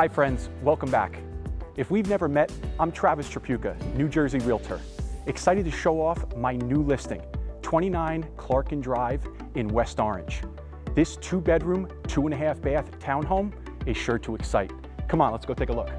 Hi friends, welcome back. If we've never met, I'm Travis Tripucka, New Jersey realtor. Excited to show off my new listing, 29 Clarken Drive in West Orange. This 2-bedroom, 2.5 bath townhome is sure to excite. Come on, let's go take a look.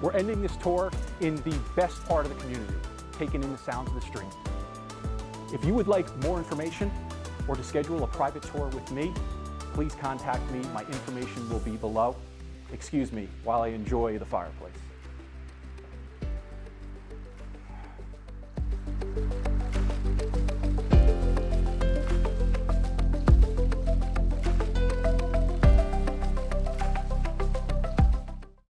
We're ending this tour in the best part of the community, taking in the sounds of the street. If you would like more information or to schedule a private tour with me, please contact me. My information will be below. Excuse me while I enjoy the fireplace.